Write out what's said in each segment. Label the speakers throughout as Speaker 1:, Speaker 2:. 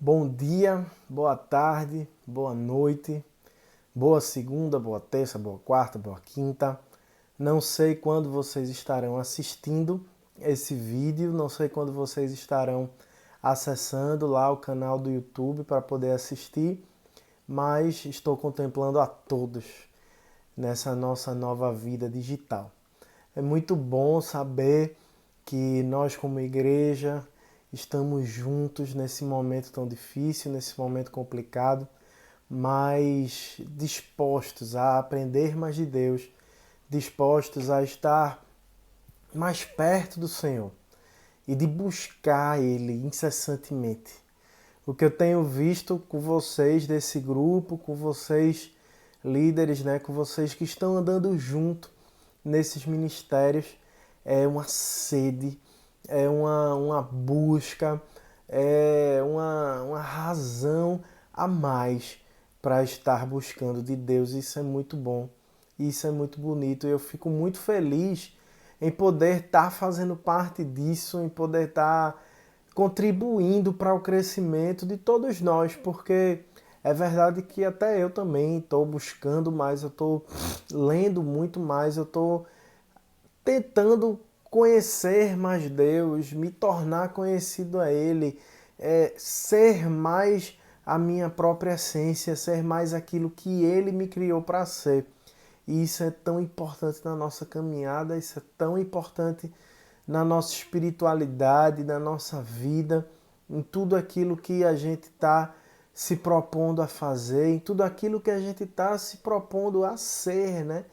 Speaker 1: Bom dia, boa tarde, boa noite, boa segunda, boa terça, boa quarta, boa quinta. Não sei quando vocês estarão assistindo esse vídeo, não sei quando vocês estarão acessando lá o canal do YouTube para poder assistir, mas estou contemplando a todos nessa nossa nova vida digital. É muito bom saber que nós, como igreja, estamos juntos nesse momento tão difícil, nesse momento complicado, mas dispostos a aprender mais de Deus, dispostos a estar mais perto do Senhor e de buscar Ele incessantemente. O que eu tenho visto com vocês desse grupo, com vocês líderes, né, com vocês que estão andando junto nesses ministérios, é uma sede, é uma busca, é uma razão a mais para estar buscando de Deus. Isso é muito bom, isso é muito bonito. Eu fico muito feliz em poder estar fazendo parte disso, em poder estar contribuindo para o crescimento de todos nós, porque é verdade que até eu também estou buscando mais, eu estou lendo muito mais, eu estou tentando conhecer mais Deus, me tornar conhecido a Ele, ser mais a minha própria essência, ser mais aquilo que Ele me criou para ser. E isso é tão importante na nossa caminhada, isso é tão importante na nossa espiritualidade, na nossa vida, em tudo aquilo que a gente está se propondo a fazer, em tudo aquilo que a gente está se propondo a ser, né?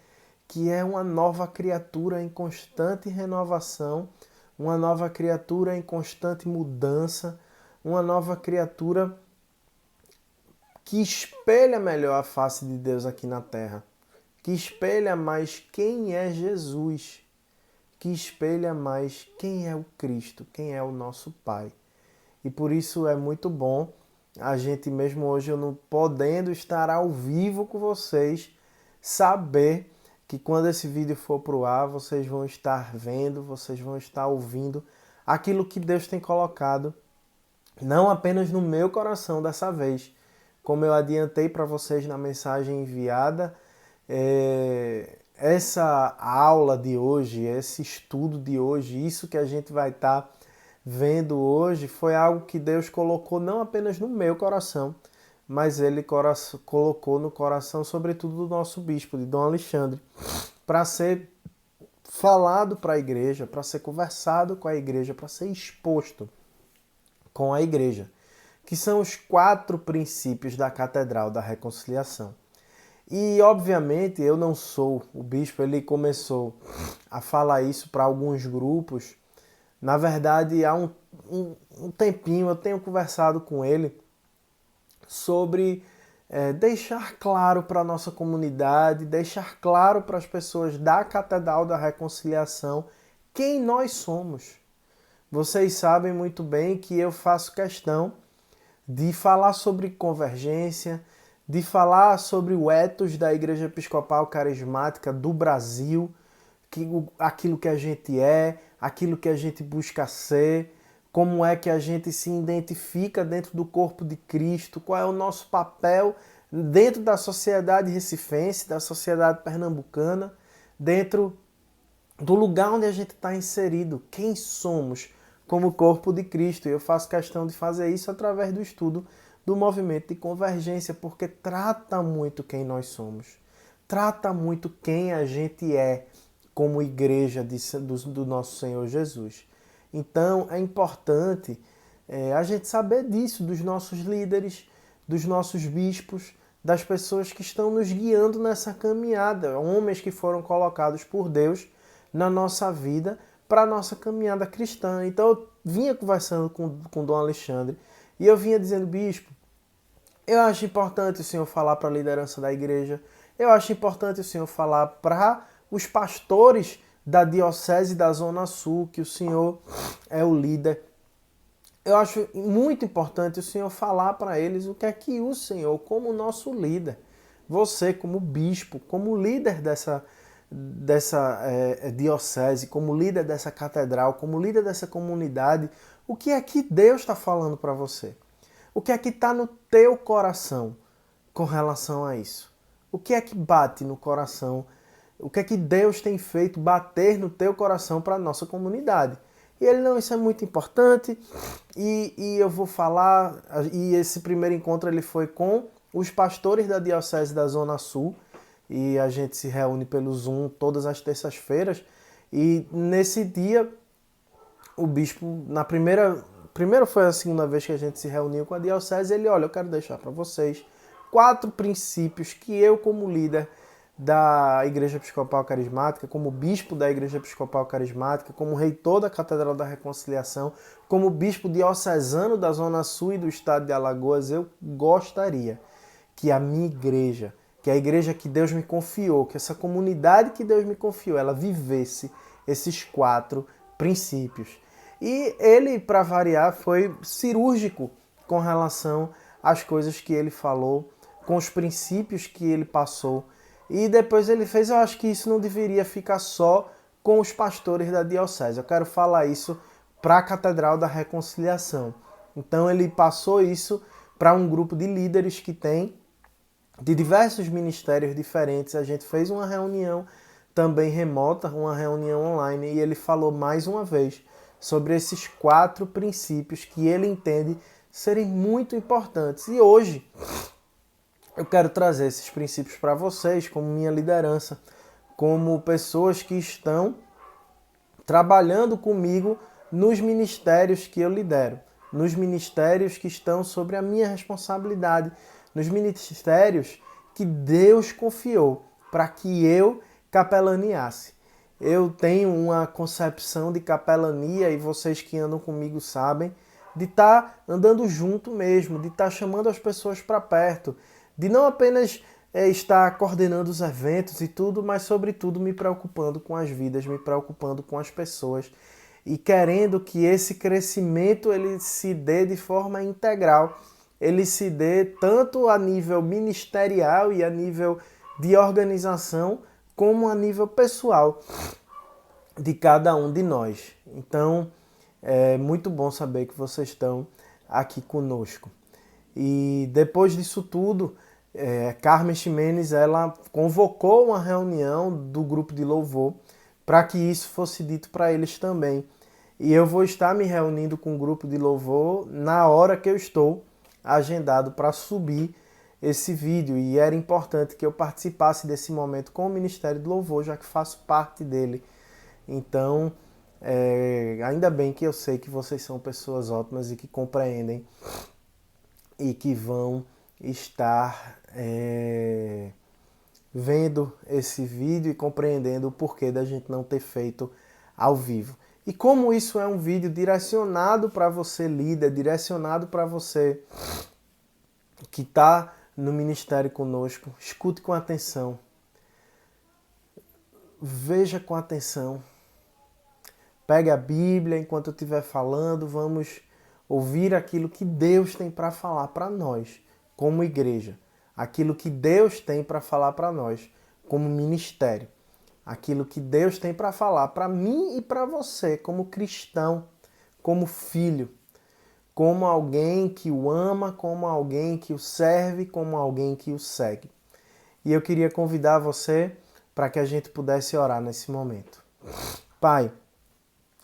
Speaker 1: Que é uma nova criatura em constante renovação, uma nova criatura em constante mudança, uma nova criatura que espelha melhor a face de Deus aqui na terra, que espelha mais quem é Jesus, que espelha mais quem é o Cristo, quem é o nosso Pai. E por isso é muito bom a gente, mesmo hoje eu não podendo estar ao vivo com vocês, saber que quando esse vídeo for pro ar, vocês vão estar vendo, vocês vão estar ouvindo aquilo que Deus tem colocado, não apenas no meu coração dessa vez, como eu adiantei para vocês na mensagem enviada, essa aula de hoje, esse estudo de hoje, isso que a gente vai estar vendo hoje, foi algo que Deus colocou não apenas no meu coração, mas Ele colocou no coração, sobretudo, do nosso bispo, de Dom Alexandre, para ser falado para a igreja, para ser conversado com a igreja, para ser exposto com a igreja, que são os 4 princípios da Catedral da Reconciliação. E, obviamente, eu não sou o bispo, ele começou a falar isso para alguns grupos. Na verdade, há um tempinho eu tenho conversado com ele sobre deixar claro para a nossa comunidade, deixar claro para as pessoas da Catedral da Reconciliação quem nós somos. Vocês sabem muito bem que eu faço questão de falar sobre convergência, de falar sobre o ethos da Igreja Episcopal Carismática do Brasil, aquilo que a gente é, aquilo que a gente busca ser, como é que a gente se identifica dentro do corpo de Cristo, qual é o nosso papel dentro da sociedade recifense, da sociedade pernambucana, dentro do lugar onde a gente está inserido, quem somos como corpo de Cristo. E eu faço questão de fazer isso através do estudo do movimento de convergência, porque trata muito quem nós somos, trata muito quem a gente é como igreja do nosso Senhor Jesus. Então é importante a gente saber disso, dos nossos líderes, dos nossos bispos, das pessoas que estão nos guiando nessa caminhada, homens que foram colocados por Deus na nossa vida para a nossa caminhada cristã. Então eu vinha conversando com Dom Alexandre e eu vinha dizendo, bispo, eu acho importante o senhor falar para a liderança da igreja, eu acho importante o senhor falar para os pastores da Diocese da Zona Sul, que o senhor é o líder. Eu acho muito importante o senhor falar para eles o que é que o senhor, como nosso líder, você como bispo, como líder dessa diocese, como líder dessa catedral, como líder dessa comunidade, o que é que Deus está falando para você? O que é que está no teu coração com relação a isso? O que é que bate no coração? O que é que Deus tem feito bater no teu coração para a nossa comunidade? E ele, não, isso é muito importante e eu vou falar, e esse primeiro encontro ele foi com os pastores da Diocese da Zona Sul, e a gente se reúne pelo Zoom todas as terças-feiras, e nesse dia o bispo, primeiro foi a segunda vez que a gente se reuniu com a Diocese, ele, olha, eu quero deixar para vocês 4 princípios que eu, como líder da Igreja Episcopal Carismática, como bispo da Igreja Episcopal Carismática, como reitor da Catedral da Reconciliação, como bispo diocesano da Zona Sul e do estado de Alagoas, eu gostaria que a minha igreja, que a igreja que Deus me confiou, que essa comunidade que Deus me confiou, ela vivesse esses 4 princípios. E ele, para variar, foi cirúrgico com relação às coisas que ele falou, com os princípios que ele passou. E depois ele fez, eu acho que isso não deveria ficar só com os pastores da Diocese. Eu quero falar isso para a Catedral da Reconciliação. Então ele passou isso para um grupo de líderes que tem de diversos ministérios diferentes. A gente fez uma reunião também remota, uma reunião online, e ele falou mais uma vez sobre esses 4 princípios que ele entende serem muito importantes. E hoje eu quero trazer esses princípios para vocês como minha liderança, como pessoas que estão trabalhando comigo nos ministérios que eu lidero, nos ministérios que estão sobre a minha responsabilidade, nos ministérios que Deus confiou para que eu capelaneasse. Eu tenho uma concepção de capelania, e vocês que andam comigo sabem, de estar andando junto mesmo, de estar chamando as pessoas para perto, de não apenas estar coordenando os eventos e tudo, mas sobretudo me preocupando com as vidas, me preocupando com as pessoas e querendo que esse crescimento ele se dê de forma integral, ele se dê tanto a nível ministerial e a nível de organização, como a nível pessoal de cada um de nós. Então, é muito bom saber que vocês estão aqui conosco. E depois disso tudo, Carmen Ximenes, ela convocou uma reunião do grupo de louvor para que isso fosse dito para eles também. E eu vou estar me reunindo com o grupo de louvor na hora que eu estou agendado para subir esse vídeo. E era importante que eu participasse desse momento com o Ministério do Louvor, já que faço parte dele. Então, ainda bem que eu sei que vocês são pessoas ótimas e que compreendem e que vão estar vendo esse vídeo e compreendendo o porquê da gente não ter feito ao vivo. E como isso é um vídeo direcionado para você, líder, direcionado para você que está no ministério conosco, escute com atenção, veja com atenção, pegue a Bíblia enquanto eu estiver falando, vamos ouvir aquilo que Deus tem para falar para nós, como igreja, aquilo que Deus tem para falar para nós, como ministério, aquilo que Deus tem para falar para mim e para você, como cristão, como filho, como alguém que o ama, como alguém que o serve, como alguém que o segue. E eu queria convidar você para que a gente pudesse orar nesse momento. Pai,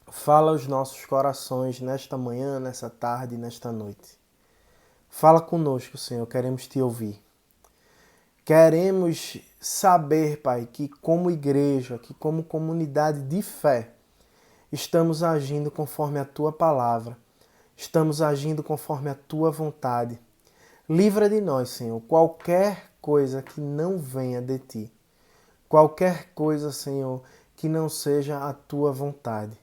Speaker 1: fala aos nossos corações nesta manhã, nessa tarde, nesta noite. Fala conosco, Senhor, queremos te ouvir. Queremos saber, Pai, que como igreja, que como comunidade de fé, estamos agindo conforme a Tua palavra, estamos agindo conforme a Tua vontade. Livra de nós, Senhor, qualquer coisa que não venha de Ti. Qualquer coisa, Senhor, que não seja a Tua vontade.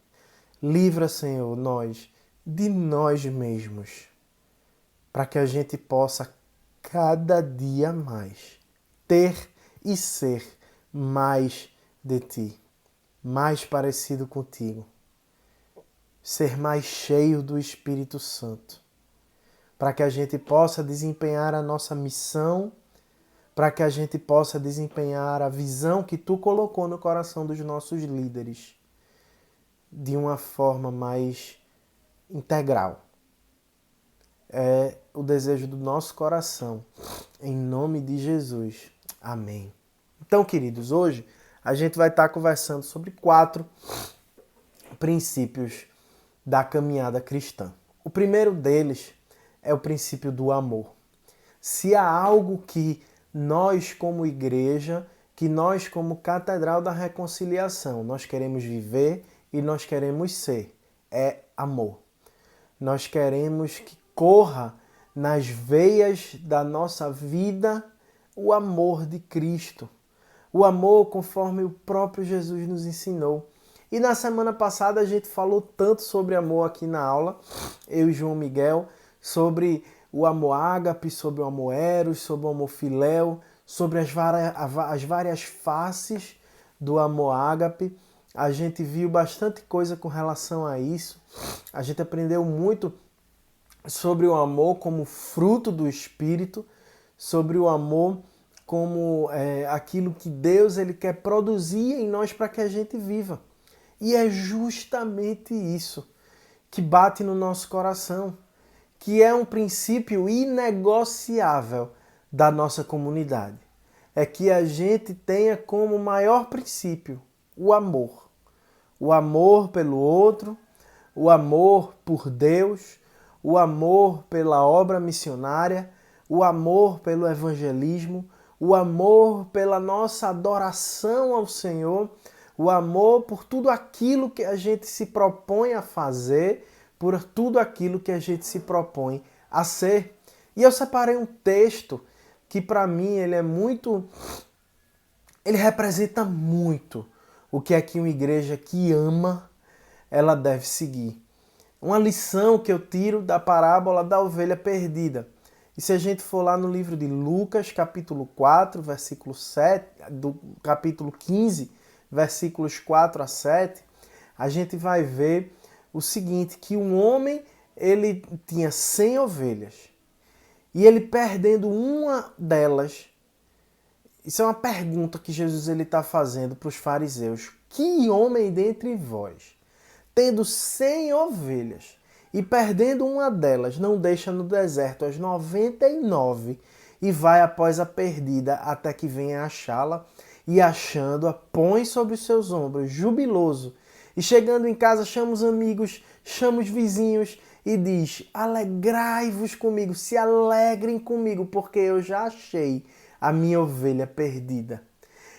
Speaker 1: Livra, Senhor, nós de nós mesmos, para que a gente possa cada dia mais ter e ser mais de Ti, mais parecido contigo, ser mais cheio do Espírito Santo, para que a gente possa desempenhar a nossa missão, para que a gente possa desempenhar a visão que Tu colocou no coração dos nossos líderes de uma forma mais integral. é o desejo do nosso coração. Em nome de Jesus. Amém. Então, queridos, hoje a gente vai estar conversando sobre 4 princípios da caminhada cristã. O primeiro deles é o princípio do amor. Se há algo que nós como igreja, que nós como Catedral da Reconciliação, nós queremos viver e nós queremos ser, é amor. Nós queremos que corra nas veias da nossa vida o amor de Cristo. O amor conforme o próprio Jesus nos ensinou. E na semana passada a gente falou tanto sobre amor aqui na aula, eu e João Miguel, sobre o amor ágape, sobre o amor eros, sobre o amor filéu, sobre as várias faces do amor ágape. A gente viu bastante coisa com relação a isso. A gente aprendeu muito sobre o amor como fruto do Espírito, sobre o amor como aquilo que Deus ele quer produzir em nós para que a gente viva. E é justamente isso que bate no nosso coração, que é um princípio inegociável da nossa comunidade. É que a gente tenha como maior princípio o amor. O amor pelo outro, o amor por Deus, o amor pela obra missionária, o amor pelo evangelismo, o amor pela nossa adoração ao Senhor, o amor por tudo aquilo que a gente se propõe a fazer, por tudo aquilo que a gente se propõe a ser. E eu separei um texto que para mim ele representa muito o que é que uma igreja que ama, ela deve seguir. Uma lição que eu tiro da parábola da ovelha perdida. E se a gente for lá no livro de Lucas, capítulo 4, versículo 7, do capítulo 15, versículos 4 a 7, a gente vai ver o seguinte, que um homem, ele tinha 100 ovelhas, e ele perdendo uma delas, isso é uma pergunta que Jesus está fazendo para os fariseus, que homem dentre vós, tendo 100 ovelhas, e perdendo uma delas, não deixa no deserto as 99 e vai após a perdida até que venha achá-la, e achando-a, põe sobre os seus ombros, jubiloso. E chegando em casa, chama os amigos, chama os vizinhos e diz: alegrai-vos comigo, se alegrem comigo, porque eu já achei a minha ovelha perdida.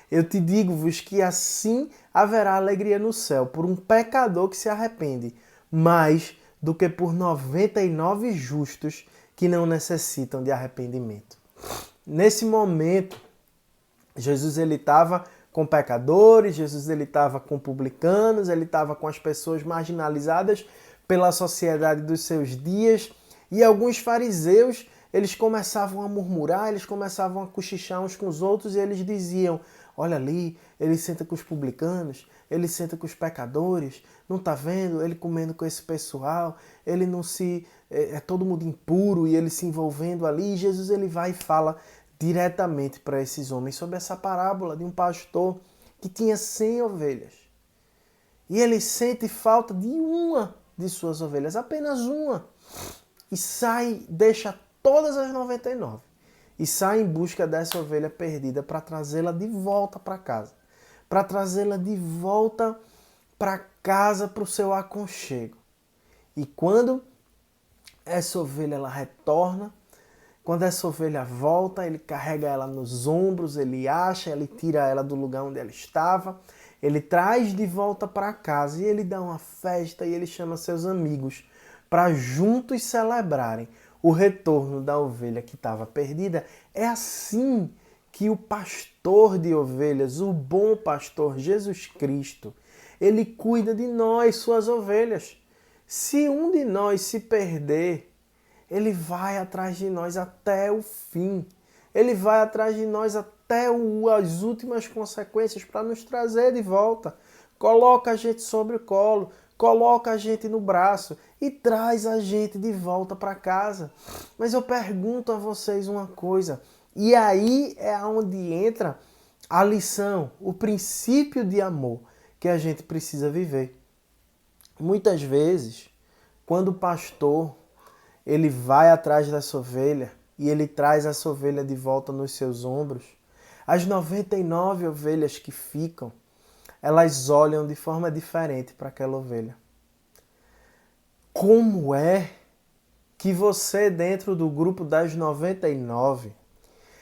Speaker 1: Eu te digo-vos que assim haverá alegria no céu por um pecador que se arrepende, mais do que por 99 justos que não necessitam de arrependimento. Nesse momento, Jesus ele estava com pecadores, Jesus ele estava com publicanos, ele estava com as pessoas marginalizadas pela sociedade dos seus dias, e alguns fariseus, eles começavam a murmurar, eles começavam a cochichar uns com os outros, e eles diziam: olha ali, ele senta com os publicanos, ele senta com os pecadores, não está vendo? Ele comendo com esse pessoal, ele não se... é todo mundo impuro, e ele se envolvendo ali, e Jesus ele vai e fala diretamente para esses homens sobre essa parábola de um pastor que tinha 100 ovelhas. E ele sente falta de uma de suas ovelhas, apenas uma. E sai, deixa todas as 99 e sai em busca dessa ovelha perdida para trazê-la de volta para casa. Para trazê-la de volta para casa, para o seu aconchego. E quando essa ovelha ela retorna, quando essa ovelha volta, ele carrega ela nos ombros, ele acha, ele tira ela do lugar onde ela estava, ele traz de volta para casa e ele dá uma festa e ele chama seus amigos para juntos celebrarem o retorno da ovelha que estava perdida. É assim que o pastor de ovelhas, o bom pastor Jesus Cristo, ele cuida de nós, suas ovelhas. Se um de nós se perder, ele vai atrás de nós até o fim. Ele vai atrás de nós até as últimas consequências para nos trazer de volta. Coloca a gente sobre o colo, coloca a gente no braço e traz a gente de volta para casa. Mas eu pergunto a vocês uma coisa, e aí é onde entra a lição, o princípio de amor que a gente precisa viver. Muitas vezes, quando o pastor ele vai atrás dessa ovelha e ele traz essa ovelha de volta nos seus ombros. As 99 ovelhas que ficam, elas olham de forma diferente para aquela ovelha. Como é que você, dentro do grupo das 99,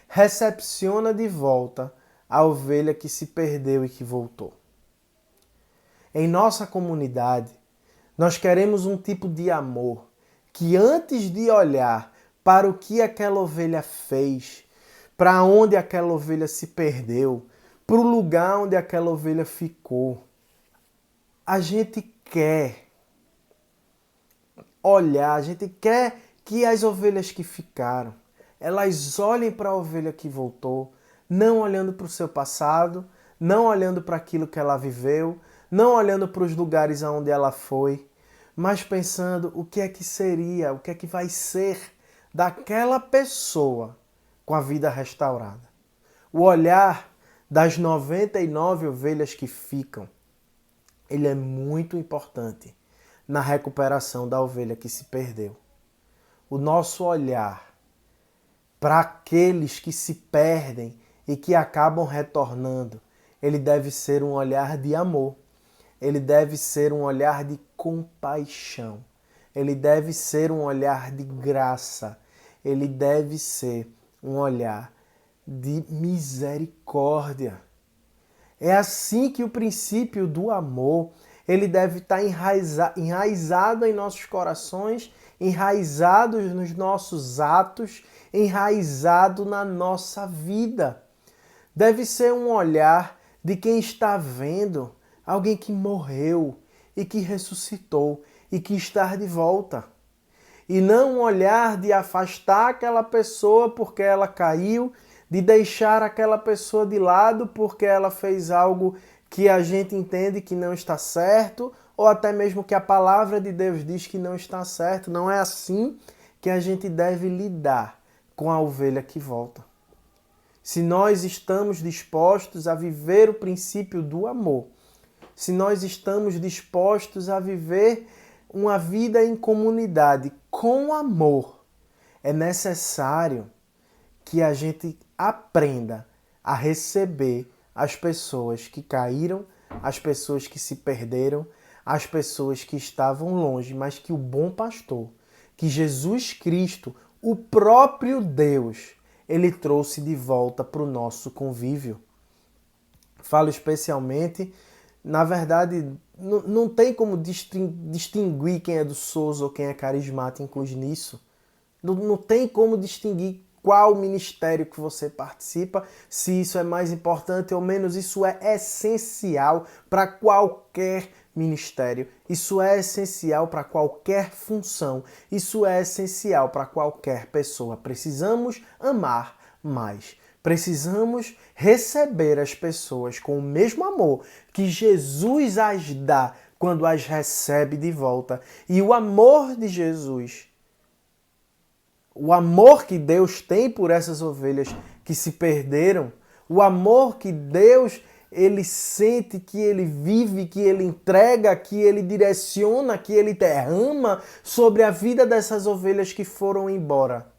Speaker 1: recepciona de volta a ovelha que se perdeu e que voltou? Em nossa comunidade, nós queremos um tipo de amor que, antes de olhar para o que aquela ovelha fez, para onde aquela ovelha se perdeu, para o lugar onde aquela ovelha ficou, a gente quer olhar, a gente quer que as ovelhas que ficaram, elas olhem para a ovelha que voltou, não olhando para o seu passado, não olhando para aquilo que ela viveu, não olhando para os lugares aonde ela foi, mas pensando o que é que seria, o que é que vai ser daquela pessoa com a vida restaurada. O olhar das 99 ovelhas que ficam, ele é muito importante na recuperação da ovelha que se perdeu. O nosso olhar para aqueles que se perdem e que acabam retornando, ele deve ser um olhar de amor. Ele deve ser um olhar de compaixão. Ele deve ser um olhar de graça. Ele deve ser um olhar de misericórdia. É assim que o princípio do amor, ele deve estar enraizado em nossos corações, enraizado nos nossos atos, enraizado na nossa vida. Deve ser um olhar de quem está vendo alguém que morreu e que ressuscitou e que está de volta. E não um olhar de afastar aquela pessoa porque ela caiu, de deixar aquela pessoa de lado porque ela fez algo que a gente entende que não está certo, ou até mesmo que a palavra de Deus diz que não está certo. Não é assim que a gente deve lidar com a ovelha que volta. Se nós estamos dispostos a viver o princípio do amor, se nós estamos dispostos a viver uma vida em comunidade com amor, é necessário que a gente aprenda a receber as pessoas que caíram, as pessoas que se perderam, as pessoas que estavam longe, mas que o bom pastor, que Jesus Cristo, o próprio Deus, ele trouxe de volta para o nosso convívio. Falo especialmente, na verdade, não tem como distinguir quem é do Souza ou quem é carismático nisso. Não tem como distinguir qual ministério que você participa, se isso é mais importante ou menos. Isso é essencial para qualquer ministério. Isso é essencial para qualquer função. Isso é essencial para qualquer pessoa. Precisamos amar mais. Precisamos receber as pessoas com o mesmo amor que Jesus as dá quando as recebe de volta. E o amor de Jesus, o amor que Deus tem por essas ovelhas que se perderam, o amor que Deus ele sente, que ele vive, que ele entrega, que ele direciona, que ele derrama sobre a vida dessas ovelhas que foram embora.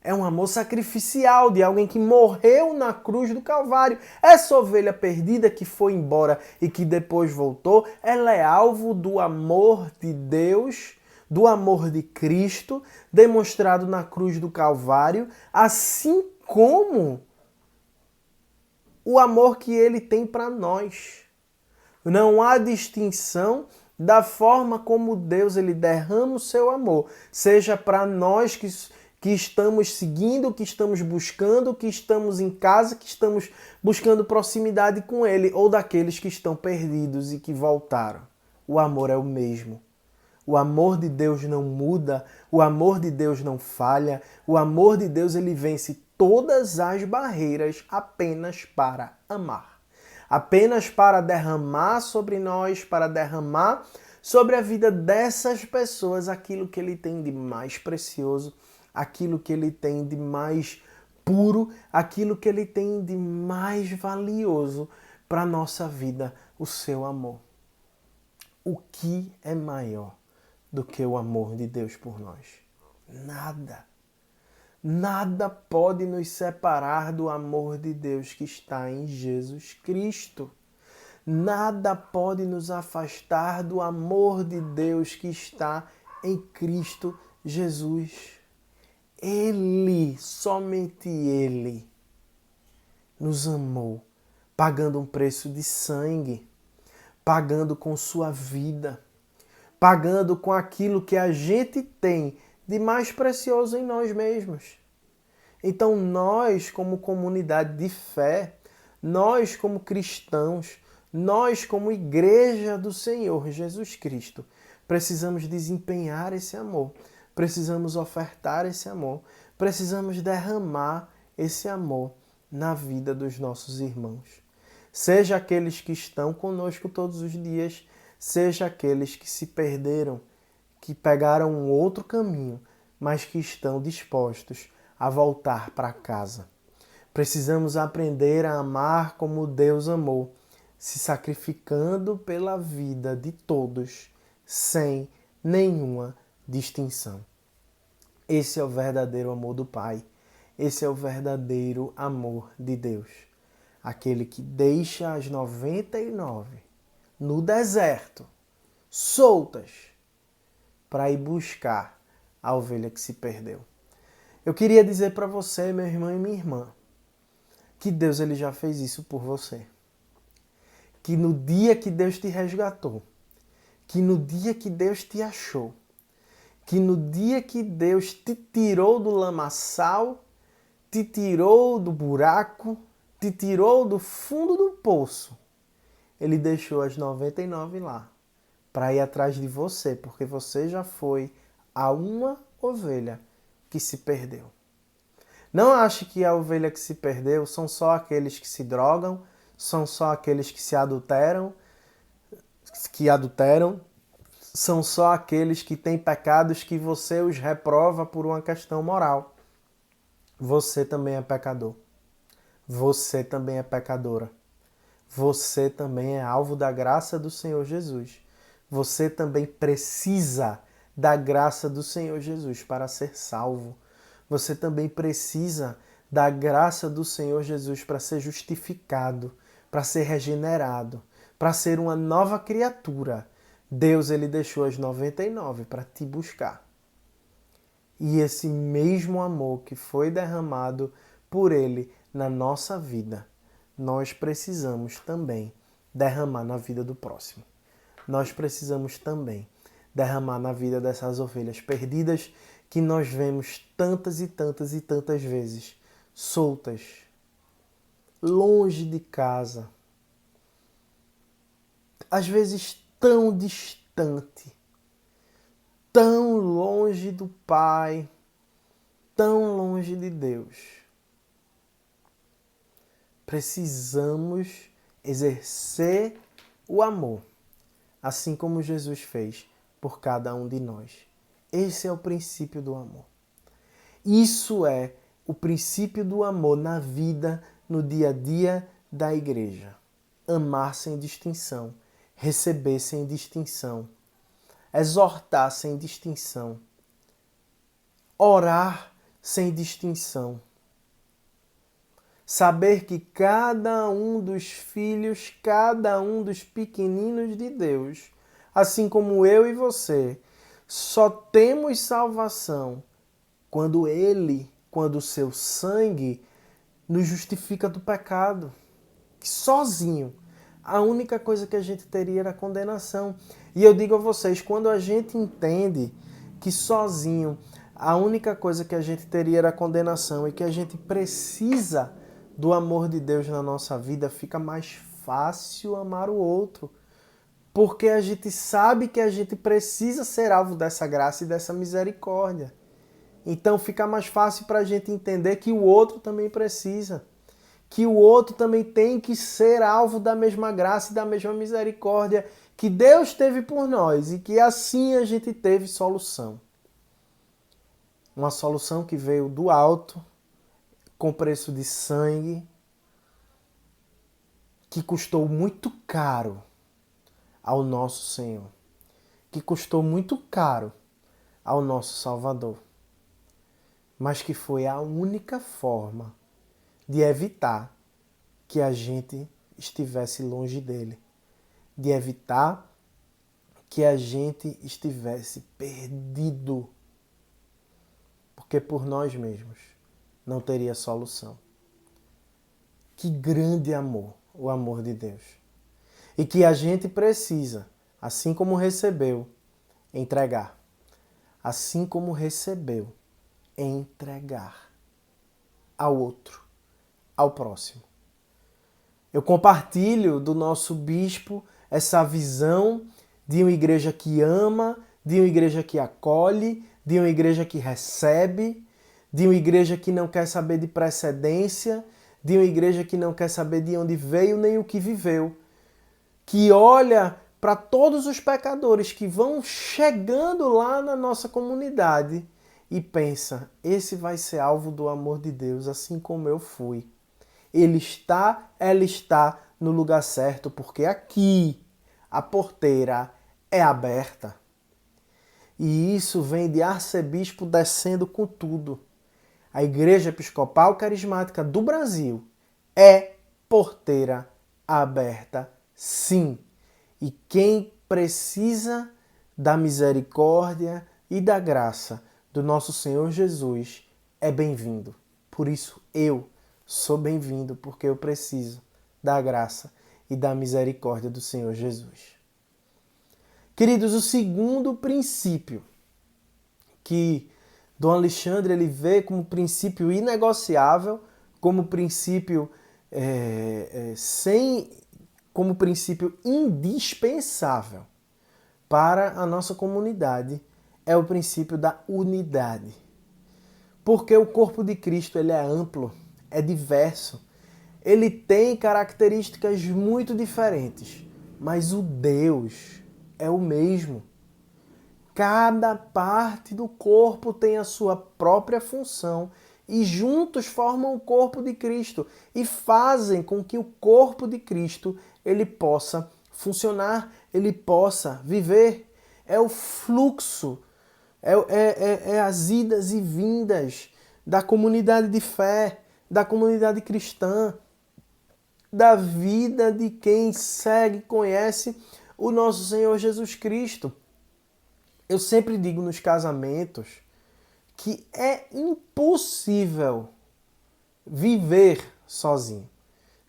Speaker 1: É um amor sacrificial de alguém que morreu na cruz do Calvário. Essa ovelha perdida que foi embora e que depois voltou, ela é alvo do amor de Deus, do amor de Cristo, demonstrado na cruz do Calvário, assim como o amor que ele tem para nós. Não há distinção da forma como Deus ele derrama o seu amor, seja para nós que estamos seguindo, que estamos buscando, que estamos em casa, que estamos buscando proximidade com Ele, ou daqueles que estão perdidos e que voltaram. O amor é o mesmo. O amor de Deus não muda, o amor de Deus não falha, o amor de Deus ele vence todas as barreiras apenas para amar. Apenas para derramar sobre nós, para derramar sobre a vida dessas pessoas aquilo que ele tem de mais precioso, aquilo que ele tem de mais puro, aquilo que ele tem de mais valioso para a nossa vida, o seu amor. O que é maior do que o amor de Deus por nós. Nada. Nada pode nos separar do amor de Deus que está em Jesus Cristo. Nada pode nos afastar do amor de Deus que está em Cristo Jesus. Ele, somente Ele, nos amou, pagando um preço de sangue, pagando com sua vida, pagando com aquilo que a gente tem de mais precioso em nós mesmos. Então nós, como comunidade de fé, nós como cristãos, nós como igreja do Senhor Jesus Cristo, precisamos desempenhar esse amor, precisamos ofertar esse amor, precisamos derramar esse amor na vida dos nossos irmãos. Seja aqueles que estão conosco todos os dias, seja aqueles que se perderam, que pegaram um outro caminho, mas que estão dispostos a voltar para casa. Precisamos aprender a amar como Deus amou, se sacrificando pela vida de todos, sem nenhuma distinção. Esse é o verdadeiro amor do Pai. Esse é o verdadeiro amor de Deus. Aquele que deixa as 99 no deserto, soltas, para ir buscar a ovelha que se perdeu. Eu queria dizer para você, meu irmão e minha irmã, que Deus ele já fez isso por você. Que no dia que Deus te resgatou, que no dia que Deus te achou, que no dia que Deus te tirou do lamaçal, te tirou do buraco, te tirou do fundo do poço, Ele deixou as 99 lá para ir atrás de você, porque você já foi a uma ovelha que se perdeu. Não ache que a ovelha que se perdeu são só aqueles que se drogam, são só aqueles que se adulteram, são só aqueles que têm pecados que você os reprova por uma questão moral. Você também é pecador. Você também é pecadora. Você também é alvo da graça do Senhor Jesus. Você também precisa da graça do Senhor Jesus para ser salvo. Você também precisa da graça do Senhor Jesus para ser justificado, para ser regenerado, para ser uma nova criatura. Deus ele deixou as 99 para te buscar. E esse mesmo amor que foi derramado por Ele na nossa vida, nós precisamos também derramar na vida do próximo. Nós precisamos também derramar na vida dessas ovelhas perdidas que nós vemos tantas e tantas e tantas vezes soltas, longe de casa, às vezes tão distante, tão longe do Pai, tão longe de Deus. Precisamos exercer o amor, assim como Jesus fez por cada um de nós. Esse é o princípio do amor. Isso é o princípio do amor na vida, no dia a dia da igreja. Amar sem distinção, receber sem distinção, exortar sem distinção, orar sem distinção. Saber que cada um dos filhos, cada um dos pequeninos de Deus, assim como eu e você, só temos salvação quando o seu sangue nos justifica do pecado. Que sozinho, a única coisa que a gente teria era a condenação. E eu digo a vocês, quando a gente entende que sozinho a única coisa que a gente teria era a condenação e que a gente precisa do amor de Deus na nossa vida, fica mais fácil amar o outro. Porque a gente sabe que a gente precisa ser alvo dessa graça e dessa misericórdia. Então fica mais fácil para a gente entender que o outro também precisa. Que o outro também tem que ser alvo da mesma graça e da mesma misericórdia que Deus teve por nós. E que assim a gente teve solução. Uma solução que veio do alto, com preço de sangue, que custou muito caro ao nosso Senhor. que custou muito caro ao nosso Salvador, mas que foi a única forma de evitar que a gente estivesse longe dele, de evitar que a gente estivesse perdido, porque por nós mesmos não teria solução. Que grande amor, o amor de Deus. E que a gente precisa, assim como recebeu, entregar. Assim como recebeu, entregar ao outro, ao próximo. Eu compartilho do nosso bispo essa visão de uma igreja que ama, de uma igreja que acolhe, de uma igreja que recebe, de uma igreja que não quer saber de precedência, de uma igreja que não quer saber de onde veio nem o que viveu, que olha para todos os pecadores que vão chegando lá na nossa comunidade e pensa, esse vai ser alvo do amor de Deus, assim como eu fui. Ela está no lugar certo, porque aqui a porteira é aberta. E isso vem de arcebispo descendo com tudo. A Igreja Episcopal Carismática do Brasil é porteira aberta, sim. E quem precisa da misericórdia e da graça do nosso Senhor Jesus é bem-vindo. Por isso eu sou bem-vindo, porque eu preciso da graça e da misericórdia do Senhor Jesus. Queridos, o segundo princípio que Dom Alexandre ele vê como princípio inegociável, como princípio como princípio indispensável para a nossa comunidade, é o princípio da unidade. Porque o corpo de Cristo ele é amplo, é diverso, ele tem características muito diferentes, mas o Deus é o mesmo. Cada parte do corpo tem a sua própria função e juntos formam o corpo de Cristo e fazem com que o corpo de Cristo ele possa funcionar, ele possa viver. É o fluxo, é as idas e vindas da comunidade de fé, da comunidade cristã, da vida de quem segue e conhece o nosso Senhor Jesus Cristo. Eu sempre digo nos casamentos que é impossível viver sozinho.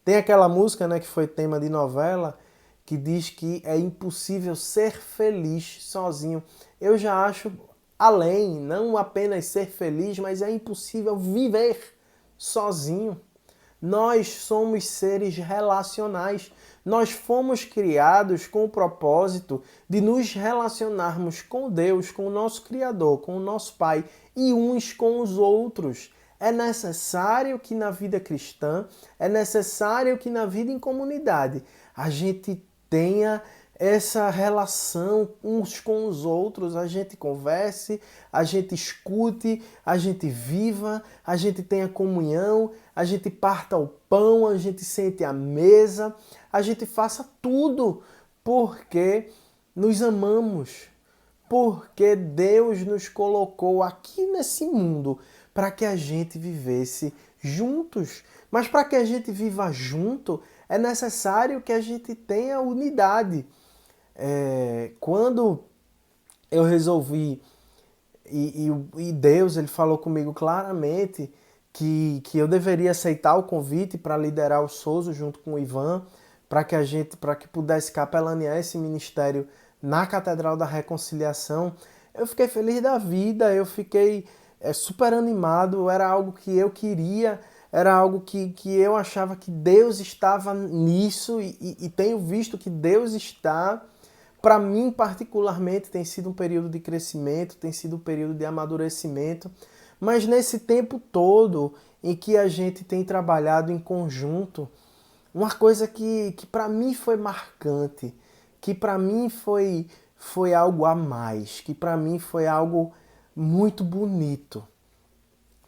Speaker 1: Tem aquela música, né, que foi tema de novela, que diz que é impossível ser feliz sozinho. Eu já acho além, não apenas ser feliz, mas é impossível viver sozinho. Nós somos seres relacionais. Nós fomos criados com o propósito de nos relacionarmos com Deus, com o nosso Criador, com o nosso Pai e uns com os outros. É necessário que na vida cristã, é necessário que na vida em comunidade, a gente tenha essa relação uns com os outros, a gente converse, a gente escute, a gente viva, a gente tenha comunhão, a gente parta o pão, a gente sente à mesa, a gente faça tudo porque nos amamos, porque Deus nos colocou aqui nesse mundo para que a gente vivesse juntos. Mas para que a gente viva junto, é necessário que a gente tenha unidade. Quando eu resolvi, e Deus ele falou comigo claramente que eu deveria aceitar o convite para liderar o Souza junto com o Ivan, para que pudesse capelanear esse ministério na Catedral da Reconciliação, eu fiquei feliz da vida, eu fiquei super animado, era algo que eu queria, era algo que eu achava que Deus estava nisso e tenho visto que Deus está. Para mim, particularmente, tem sido um período de crescimento, tem sido um período de amadurecimento, mas nesse tempo todo em que a gente tem trabalhado em conjunto, uma coisa que para mim foi marcante, que para mim foi algo a mais, que para mim foi algo muito bonito.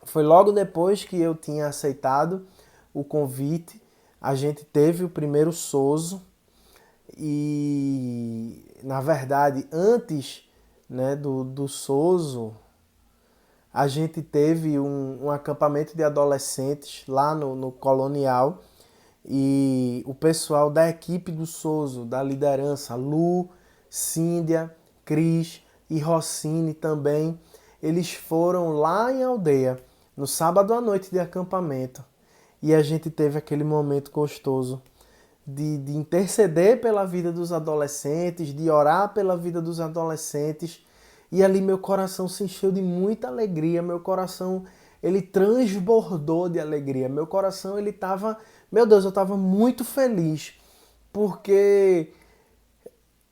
Speaker 1: Foi logo depois que eu tinha aceitado o convite, a gente teve o primeiro Sozo, E, na verdade, antes, né, do Soso, a gente teve um acampamento de adolescentes lá no Colonial, e o pessoal da equipe do Soso, da liderança, Lu, Cíndia, Cris e Rossini também, eles foram lá em Aldeia, no sábado à noite de acampamento, e a gente teve aquele momento gostoso de interceder pela vida dos adolescentes, de orar pela vida dos adolescentes. E ali meu coração se encheu de muita alegria, meu coração ele transbordou de alegria. Meu coração ele estava, meu Deus, eu estava muito feliz, porque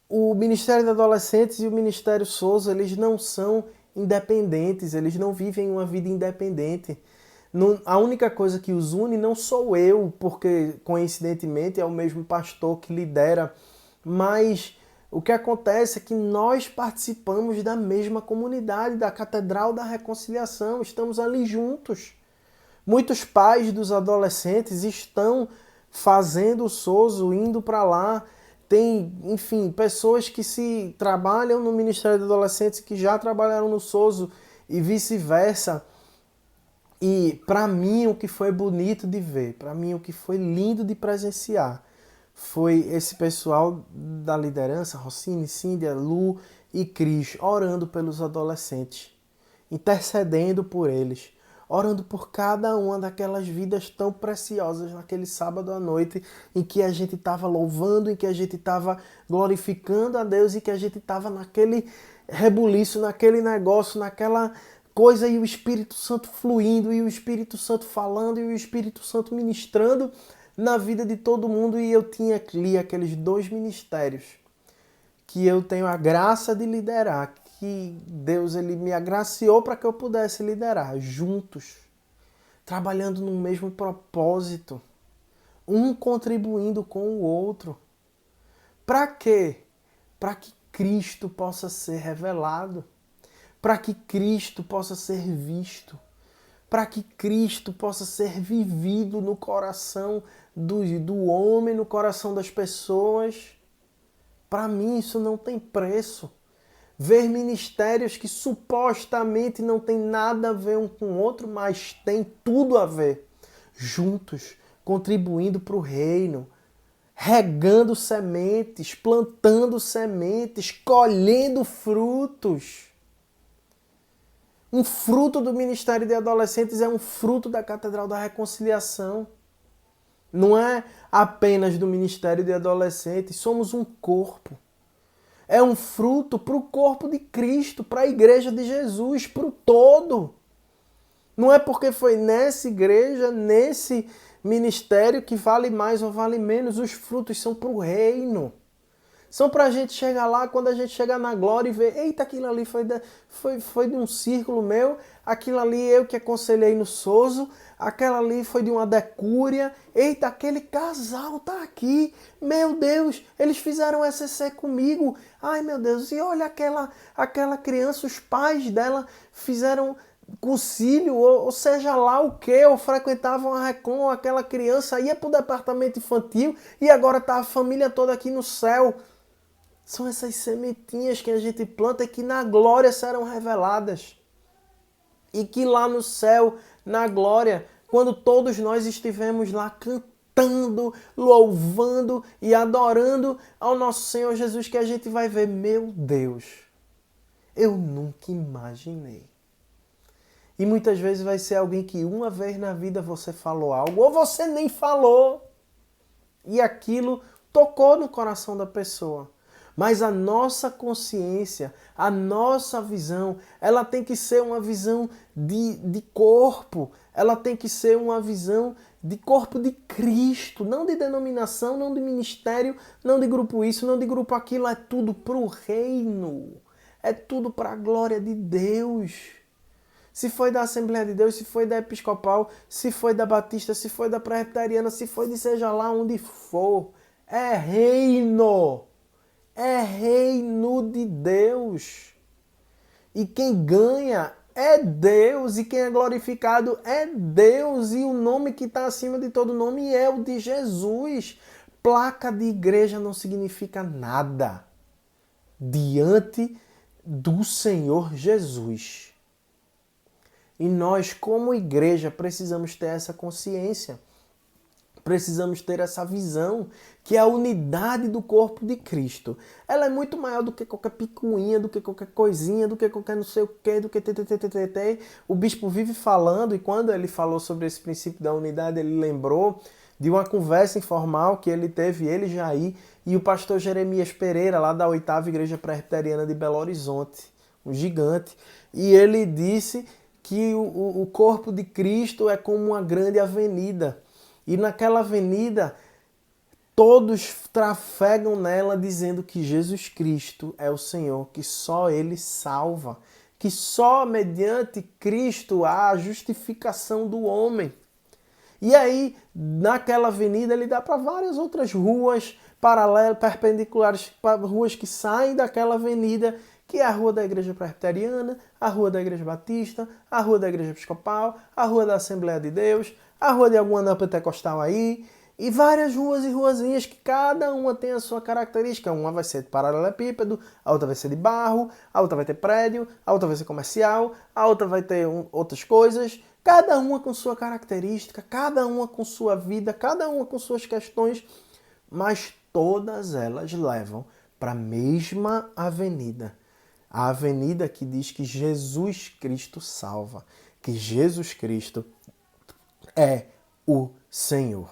Speaker 1: o Ministério de Adolescentes e o Ministério Souza, eles não são independentes, eles não vivem uma vida independente. A única coisa que os une não sou eu, porque coincidentemente é o mesmo pastor que lidera, mas o que acontece é que nós participamos da mesma comunidade, da Catedral da Reconciliação, estamos ali juntos. Muitos pais dos adolescentes estão fazendo o Soso, indo para lá. Tem, enfim, pessoas que se trabalham no Ministério de Adolescentes que já trabalharam no Soso e vice-versa. E para mim o que foi bonito de ver, para mim o que foi lindo de presenciar, foi esse pessoal da liderança, Rossini, Cíndia, Lu e Cris, orando pelos adolescentes, intercedendo por eles, orando por cada uma daquelas vidas tão preciosas naquele sábado à noite em que a gente estava louvando, em que a gente estava glorificando a Deus e que a gente estava naquele rebuliço, naquele negócio, naquela coisa, e o Espírito Santo fluindo, e o Espírito Santo falando, e o Espírito Santo ministrando na vida de todo mundo. E eu tinha ali aqueles 2 ministérios que eu tenho a graça de liderar, que Deus ele me agraciou para que eu pudesse liderar, juntos, trabalhando no mesmo propósito, um contribuindo com o outro. Para quê? Para que Cristo possa ser revelado, para que Cristo possa ser visto, para que Cristo possa ser vivido no coração do homem, no coração das pessoas. Para mim isso não tem preço. Ver ministérios que supostamente não tem nada a ver um com o outro, mas tem tudo a ver, juntos, contribuindo para o reino, regando sementes, plantando sementes, colhendo frutos. Um fruto do Ministério de Adolescentes é um fruto da Catedral da Reconciliação. Não é apenas do Ministério de Adolescentes, somos um corpo. É um fruto para o corpo de Cristo, para a Igreja de Jesus, para o todo. Não é porque foi nessa igreja, nesse ministério que vale mais ou vale menos. Os frutos são para o reino. São para a gente chegar lá, quando a gente chegar na glória e ver, eita, aquilo ali foi de um círculo meu, aquilo ali eu que aconselhei no Soso, aquela ali foi de uma decúria, eita, aquele casal tá aqui, meu Deus, eles fizeram SCC comigo, ai meu Deus, e olha aquela criança, os pais dela fizeram concílio, ou seja lá o que, ou frequentavam a Recon, aquela criança ia para o departamento infantil e agora tá a família toda aqui no céu. São essas sementinhas que a gente planta e que na glória serão reveladas. E que lá no céu, na glória, quando todos nós estivermos lá cantando, louvando e adorando ao nosso Senhor Jesus, que a gente vai ver, meu Deus, eu nunca imaginei. E muitas vezes vai ser alguém que uma vez na vida você falou algo, ou você nem falou, e aquilo tocou no coração da pessoa. Mas a nossa consciência, a nossa visão, ela tem que ser uma visão de corpo. Ela tem que ser uma visão de corpo de Cristo. Não de denominação, não de ministério, não de grupo isso, não de grupo aquilo. É tudo para o reino. É tudo para a glória de Deus. Se foi da Assembleia de Deus, se foi da Episcopal, se foi da Batista, se foi da Presbiteriana, se foi de seja lá onde for. É reino. É reino de Deus. E quem ganha é Deus. E quem é glorificado é Deus. E o nome que está acima de todo nome é o de Jesus. placa de igreja não significa nada diante do Senhor Jesus. E nós, como igreja, precisamos ter essa consciência. Precisamos ter essa visão, que é a unidade do corpo de Cristo. Ela é muito maior do que qualquer picuinha, do que qualquer coisinha, do que qualquer não sei o quê, do que ttt. O bispo vive falando, e quando ele falou sobre esse princípio da unidade, ele lembrou de uma conversa informal que ele teve, ele, Jair, e o pastor Jeremias Pereira, lá da 8ª Igreja Presbiteriana de Belo Horizonte, um gigante. E ele disse que o corpo de Cristo é como uma grande avenida. E naquela avenida, todos trafegam nela dizendo que Jesus Cristo é o Senhor, que só Ele salva, que só mediante Cristo há a justificação do homem. E aí, naquela avenida, ele dá para várias outras ruas paralelas, perpendiculares, ruas que saem daquela avenida, que é a Rua da Igreja Presbiteriana, a Rua da Igreja Batista, a Rua da Igreja Episcopal, a Rua da Assembleia de Deus, a Rua de alguma neopentecostal aí, e várias ruas e ruazinhas que cada uma tem a sua característica. Uma vai ser de paralelepípedo, a outra vai ser de barro, a outra vai ter prédio, a outra vai ser comercial, a outra vai ter outras coisas, cada uma com sua característica, cada uma com sua vida, cada uma com suas questões, mas todas elas levam para a mesma avenida. A avenida que diz que Jesus Cristo salva, que Jesus Cristo é o Senhor.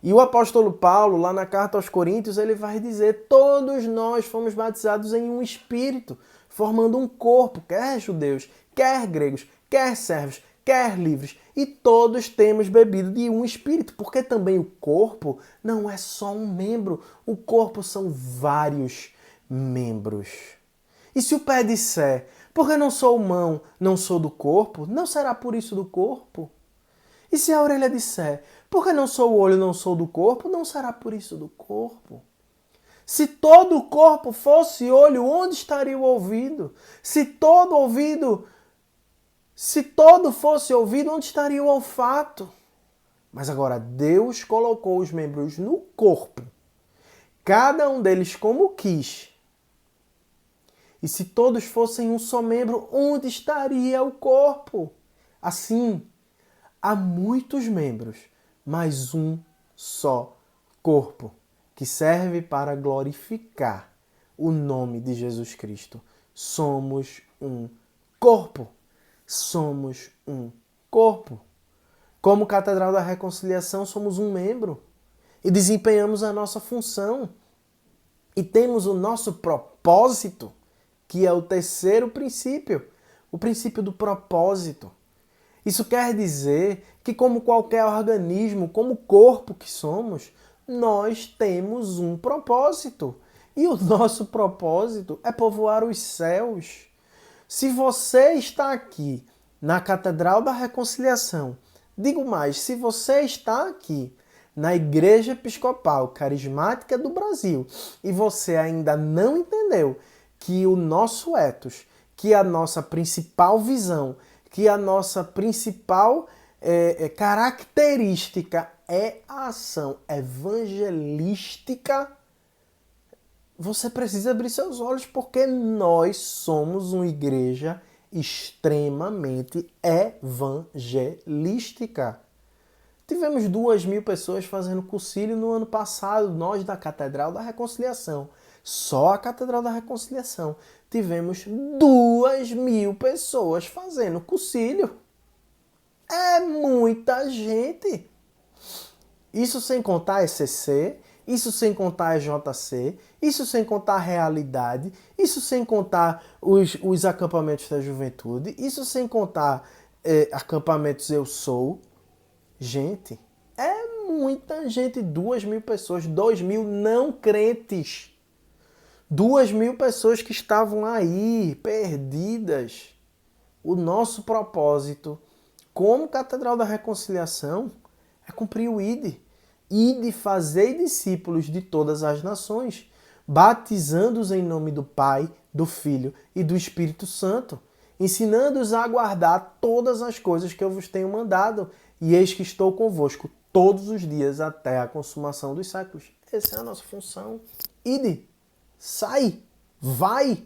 Speaker 1: E o apóstolo Paulo, lá na carta aos Coríntios, ele vai dizer: todos nós fomos batizados em um espírito, formando um corpo, quer judeus, quer gregos, quer servos, quer livres, e todos temos bebido de um espírito, porque também o corpo não é só um membro, o corpo são vários membros. E se o pé disser: porque não sou mão, não sou do corpo, não será por isso do corpo? E se a orelha disser: porque não sou o olho, não sou do corpo, não será por isso do corpo? Se todo o corpo fosse olho, onde estaria o ouvido? Se todo fosse ouvido, onde estaria o olfato? Mas agora Deus colocou os membros no corpo, cada um deles como quis. E se todos fossem um só membro, onde estaria o corpo? Assim, há muitos membros, mas um só corpo, que serve para glorificar o nome de Jesus Cristo. Somos um corpo. Somos um corpo. Como Catedral da Reconciliação, somos um membro e desempenhamos a nossa função. E temos o nosso propósito, que é o terceiro princípio, o princípio do propósito. Isso quer dizer que, como qualquer organismo, como corpo que somos, nós temos um propósito. E o nosso propósito é povoar os céus. Se você está aqui na Catedral da Reconciliação, digo mais, se você está aqui na Igreja Episcopal Carismática do Brasil e você ainda não entendeu que o nosso ethos, que a nossa principal visão, que a nossa principal característica é a ação evangelística, você precisa abrir seus olhos, porque nós somos uma igreja extremamente evangelística. Tivemos 2.000 pessoas fazendo cursilho no ano passado, nós da Catedral da Reconciliação. Só a Catedral da Reconciliação tivemos 2.000 pessoas fazendo cursilho. É muita gente. Isso sem contar a ECC, isso sem contar a JC, isso sem contar a Realidade, isso sem contar os acampamentos da juventude, isso sem contar acampamentos Eu Sou. Gente, é muita gente, 2.000 pessoas, 2.000 não crentes. 2.000 pessoas que estavam aí, perdidas. O nosso propósito, como Catedral da Reconciliação, é cumprir o ID. Ide, fazei discípulos de todas as nações, batizando-os em nome do Pai, do Filho e do Espírito Santo, ensinando-os a guardar todas as coisas que eu vos tenho mandado, e eis que estou convosco todos os dias até a consumação dos séculos. Essa é a nossa função. Ide, sai, vai,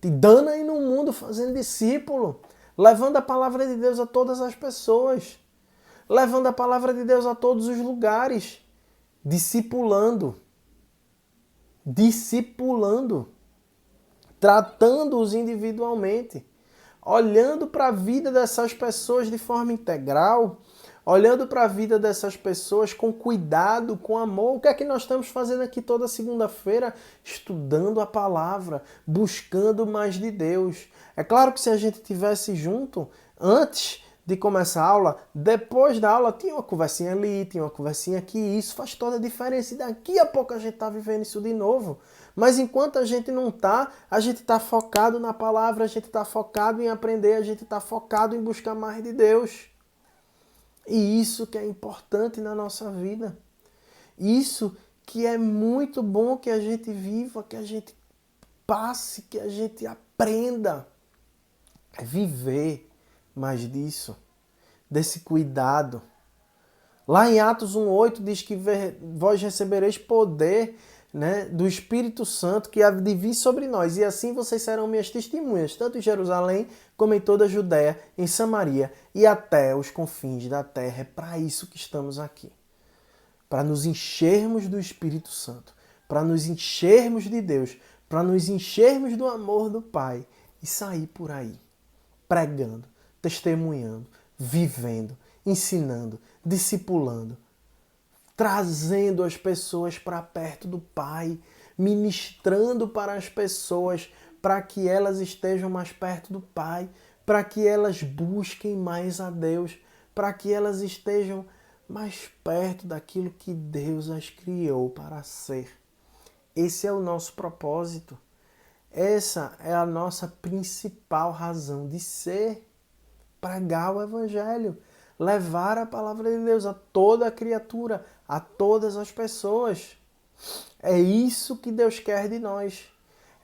Speaker 1: te dando aí no mundo fazendo discípulo, levando a palavra de Deus a todas as pessoas, levando a palavra de Deus a todos os lugares, discipulando, tratando-os individualmente, olhando para a vida dessas pessoas de forma integral, olhando para a vida dessas pessoas com cuidado, com amor. O que é que nós estamos fazendo aqui toda segunda-feira? Estudando a palavra, buscando mais de Deus. É claro que se a gente estivesse junto antes de começar a aula, depois da aula tinha uma conversinha ali, tinha uma conversinha aqui, isso faz toda a diferença. E daqui a pouco a gente está vivendo isso de novo. Mas enquanto a gente não está, a gente está focado na palavra, a gente está focado em aprender, a gente está focado em buscar mais de Deus. E isso que é importante na nossa vida. Isso que é muito bom que a gente viva, que a gente passe, que a gente aprenda. É viver mais disso, desse cuidado. Lá em Atos 1,8 diz que vós recebereis poder, né, do Espírito Santo que há de vir sobre nós, e assim vocês serão minhas testemunhas, tanto em Jerusalém como em toda a Judéia, em Samaria e até os confins da terra. É para isso que estamos aqui, para nos enchermos do Espírito Santo, para nos enchermos de Deus, para nos enchermos do amor do Pai e sair por aí, pregando, testemunhando, vivendo, ensinando, discipulando, trazendo as pessoas para perto do Pai, ministrando para as pessoas para que elas estejam mais perto do Pai, para que elas busquem mais a Deus, para que elas estejam mais perto daquilo que Deus as criou para ser. Esse é o nosso propósito. Essa é a nossa principal razão de ser. Pregar o Evangelho, levar a palavra de Deus a toda a criatura, a todas as pessoas. É isso que Deus quer de nós.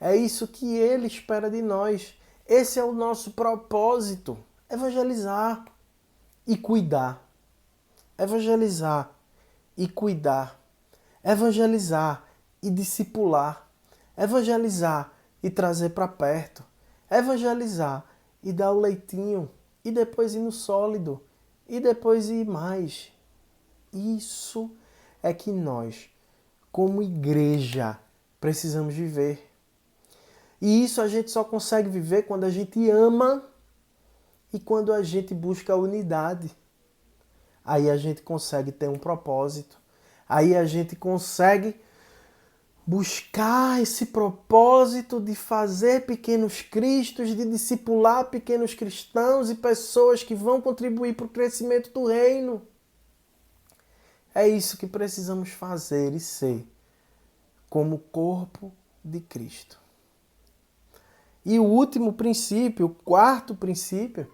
Speaker 1: É isso que Ele espera de nós. Esse é o nosso propósito. Evangelizar e cuidar. Evangelizar e cuidar. Evangelizar e discipular. Evangelizar e trazer para perto. Evangelizar e dar o leitinho. E depois ir no sólido. E depois ir mais. Isso é que nós, como igreja, precisamos viver. E isso a gente só consegue viver quando a gente ama e quando a gente busca a unidade. Aí a gente consegue ter um propósito. Aí a gente consegue buscar esse propósito de fazer pequenos cristos, de discipular pequenos cristãos e pessoas que vão contribuir para o crescimento do reino. É isso que precisamos fazer e ser como corpo de Cristo. E o último princípio, o quarto princípio,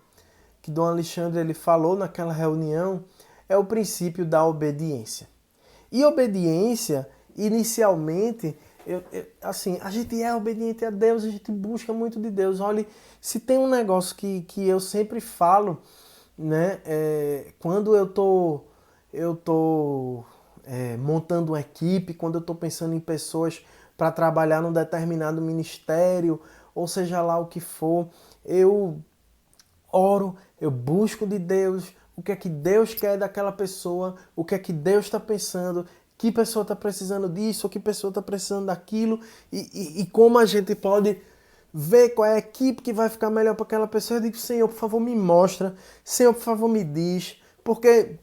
Speaker 1: que Dom Alexandre ele falou naquela reunião, é o princípio da obediência. E obediência, inicialmente, a gente é obediente a Deus, a gente busca muito de Deus. Olha, se tem um negócio que eu sempre falo, né, quando eu tô montando uma equipe, quando eu estou pensando em pessoas para trabalhar num determinado ministério, ou seja lá o que for, eu oro, eu busco de Deus, o que é que Deus quer daquela pessoa, o que é que Deus está pensando, que pessoa está precisando disso, ou que pessoa está precisando daquilo, e como a gente pode ver qual é a equipe que vai ficar melhor para aquela pessoa. Eu digo, Senhor, por favor, me mostra, Senhor, por favor, me diz, porque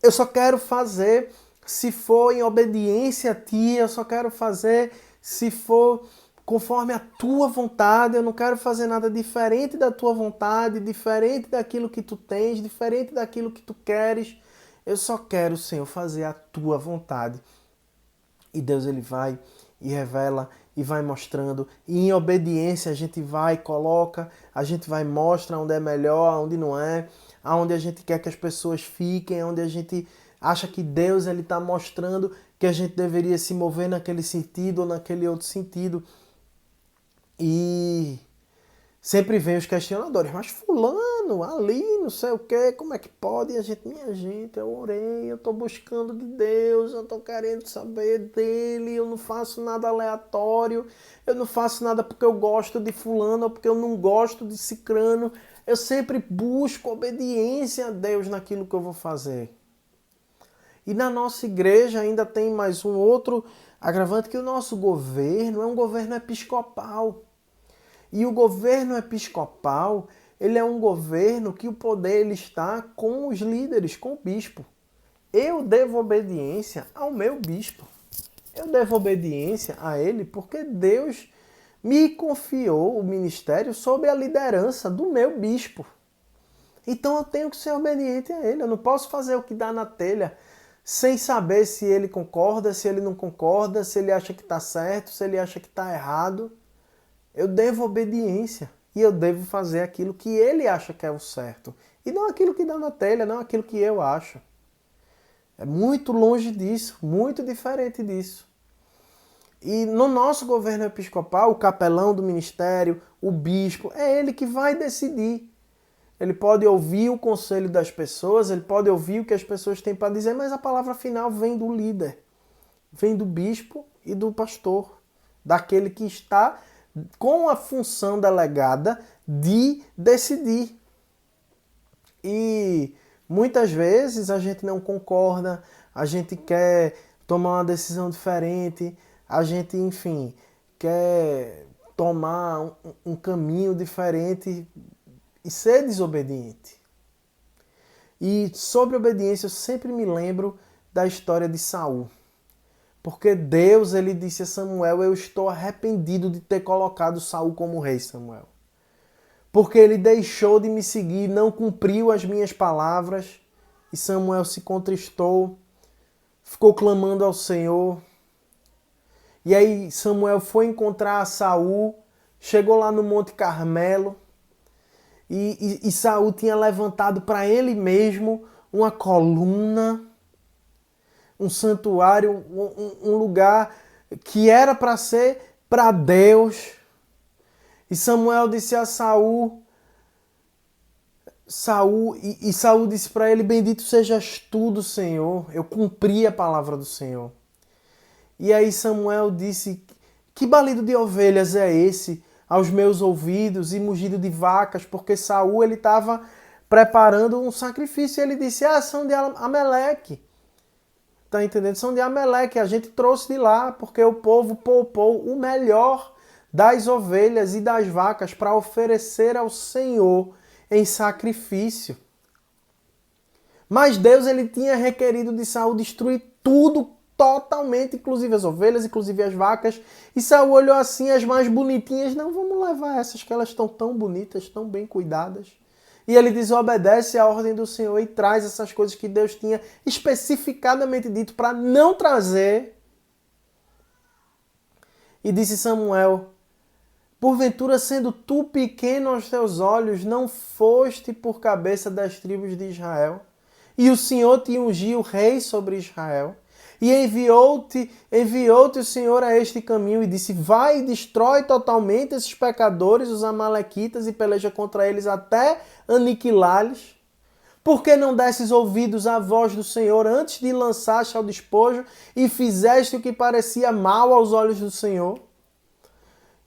Speaker 1: eu só quero fazer se for em obediência a Ti, eu só quero fazer se for conforme a Tua vontade, eu não quero fazer nada diferente da Tua vontade, diferente daquilo que Tu tens, diferente daquilo que Tu queres. Eu só quero, Senhor, fazer a Tua vontade. E Deus, Ele vai e revela e vai mostrando. E em obediência a gente vai, coloca, a gente vai, mostra onde é melhor, onde não é, aonde a gente quer que as pessoas fiquem, onde a gente acha que Deus ele está mostrando que a gente deveria se mover naquele sentido ou naquele outro sentido. E sempre vem os questionadores, mas fulano, ali, não sei o quê, como é que pode? E a gente, minha gente, eu orei, eu estou buscando de Deus, eu estou querendo saber dele, eu não faço nada aleatório, eu não faço nada porque eu gosto de fulano ou porque eu não gosto de cicrano, eu sempre busco obediência a Deus naquilo que eu vou fazer. E na nossa igreja ainda tem mais um outro agravante, que o nosso governo é um governo episcopal. E o governo episcopal, ele é um governo que o poder ele está com os líderes, com o bispo. Eu devo obediência ao meu bispo. Eu devo obediência a ele porque Deus me confiou o ministério sob a liderança do meu bispo. Então eu tenho que ser obediente a ele. Eu não posso fazer o que dá na telha sem saber se ele concorda, se ele não concorda, se ele acha que está certo, se ele acha que está errado. Eu devo obediência e eu devo fazer aquilo que ele acha que é o certo. E não aquilo que dá na telha, não aquilo que eu acho. É muito longe disso, muito diferente disso. E no nosso governo episcopal, o capelão do ministério, o bispo, é ele que vai decidir. Ele pode ouvir o conselho das pessoas, ele pode ouvir o que as pessoas têm para dizer, mas a palavra final vem do líder, vem do bispo e do pastor, daquele que está com a função delegada de decidir. E muitas vezes a gente não concorda, a gente quer tomar uma decisão diferente, a gente, enfim, quer tomar um caminho diferente e ser desobediente. E sobre obediência eu sempre me lembro da história de Saul. Porque Deus, ele disse a Samuel, eu estou arrependido de ter colocado Saul como rei, Samuel. Porque ele deixou de me seguir, não cumpriu as minhas palavras. E Samuel se contristou, ficou clamando ao Senhor. E aí Samuel foi encontrar Saul, chegou lá no Monte Carmelo. E Saul tinha levantado para ele mesmo uma coluna, um santuário, um lugar que era para ser para Deus. E Samuel disse a Saul, Saul disse para ele, bendito sejas tu do Senhor, eu cumpri a palavra do Senhor. E aí Samuel disse, que balido de ovelhas é esse aos meus ouvidos e mugido de vacas? Porque Saul ele estava preparando um sacrifício. E ele disse, são de Amaleque. Tá entendendo? São de Amaleque, a gente trouxe de lá, porque o povo poupou o melhor das ovelhas e das vacas para oferecer ao Senhor em sacrifício. Mas Deus ele tinha requerido de Saul destruir tudo totalmente, inclusive as ovelhas, inclusive as vacas. E Saul olhou assim, as mais bonitinhas, não, vamos levar essas que elas estão tão bonitas, tão bem cuidadas. E ele desobedece à ordem do Senhor e traz essas coisas que Deus tinha especificadamente dito para não trazer. E disse Samuel, porventura sendo tu pequeno aos teus olhos, não foste por cabeça das tribos de Israel? E o Senhor te ungiu rei sobre Israel? E enviou-te o Senhor a este caminho e disse, vai e destrói totalmente esses pecadores, os amalequitas, e peleja contra eles até aniquilá-los. Por que não desses ouvidos à voz do Senhor antes de lançar-te ao despojo e fizeste o que parecia mal aos olhos do Senhor?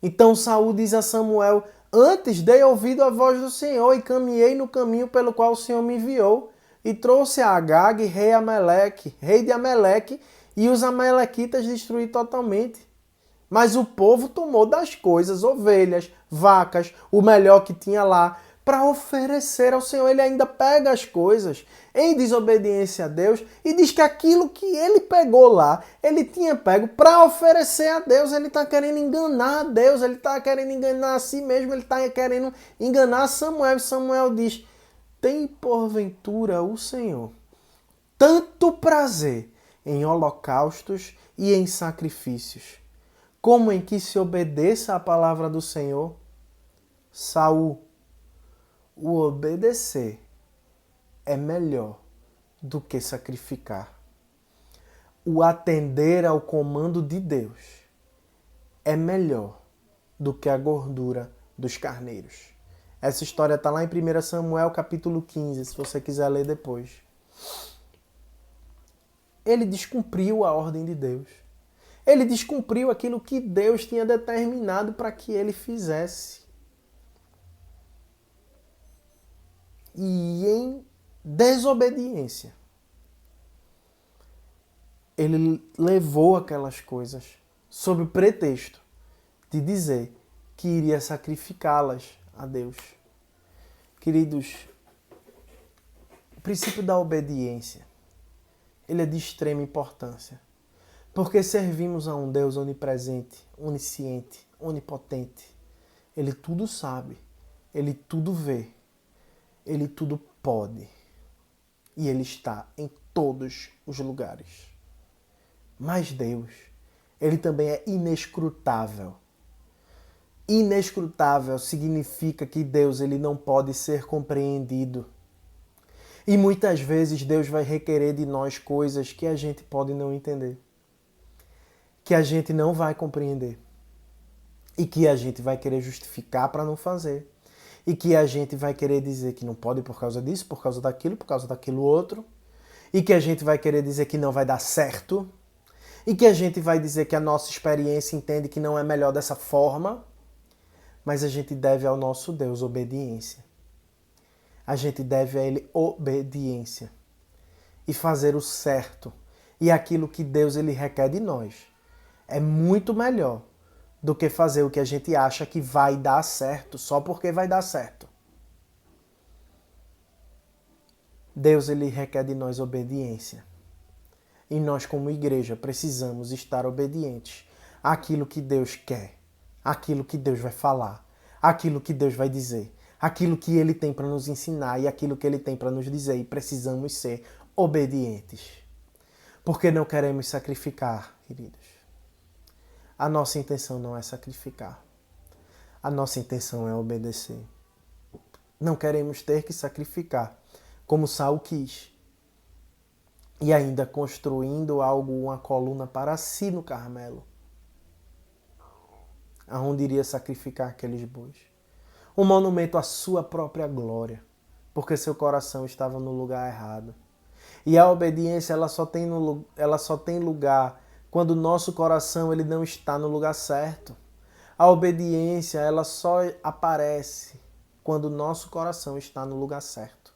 Speaker 1: Então Saul diz a Samuel, antes dei ouvido à voz do Senhor e caminhei no caminho pelo qual o Senhor me enviou. E trouxe a Agag, rei de Amaleque, e os amalequitas destruí totalmente. Mas o povo tomou das coisas, ovelhas, vacas, o melhor que tinha lá, para oferecer ao Senhor. Ele ainda pega as coisas em desobediência a Deus e diz que aquilo que ele pegou lá, ele tinha pego para oferecer a Deus. Ele está querendo enganar a Deus, ele está querendo enganar a si mesmo, ele está querendo enganar Samuel. E Samuel diz, tem porventura o Senhor tanto prazer em holocaustos e em sacrifícios, como em que se obedeça à palavra do Senhor? Saul, o obedecer é melhor do que sacrificar. O atender ao comando de Deus é melhor do que a gordura dos carneiros. Essa história está lá em 1 Samuel capítulo 15, se você quiser ler depois. Ele descumpriu a ordem de Deus. Ele descumpriu aquilo que Deus tinha determinado para que ele fizesse. E em desobediência, ele levou aquelas coisas sob o pretexto de dizer que iria sacrificá-las a Deus. Queridos, o princípio da obediência, ele é de extrema importância. Porque servimos a um Deus onipresente, onisciente, onipotente. Ele tudo sabe, ele tudo vê, ele tudo pode. E ele está em todos os lugares. Mas Deus, ele também é inescrutável. Inescrutável significa que Deus ele não pode ser compreendido. E muitas vezes Deus vai requerer de nós coisas que a gente pode não entender, que a gente não vai compreender e que a gente vai querer justificar para não fazer e que a gente vai querer dizer que não pode por causa disso, por causa daquilo outro e que a gente vai querer dizer que não vai dar certo e que a gente vai dizer que a nossa experiência entende que não é melhor dessa forma, mas a gente deve ao nosso Deus obediência. A gente deve a Ele obediência e fazer o certo e aquilo que Deus ele requer de nós. É muito melhor do que fazer o que a gente acha que vai dar certo só porque vai dar certo. Deus ele requer de nós obediência. E nós como igreja precisamos estar obedientes àquilo que Deus quer, àquilo que Deus vai falar, àquilo que Deus vai dizer, aquilo que Ele tem para nos ensinar e aquilo que Ele tem para nos dizer. E precisamos ser obedientes. Porque não queremos sacrificar, queridos. A nossa intenção não é sacrificar. A nossa intenção é obedecer. Não queremos ter que sacrificar, como Saul quis. E ainda construindo algo, uma coluna para si no Carmelo, aonde iria sacrificar aqueles bois. Um monumento à sua própria glória, porque seu coração estava no lugar errado. E a obediência ela só tem lugar quando o nosso coração ele não está no lugar certo. A obediência ela só aparece quando o nosso coração está no lugar certo.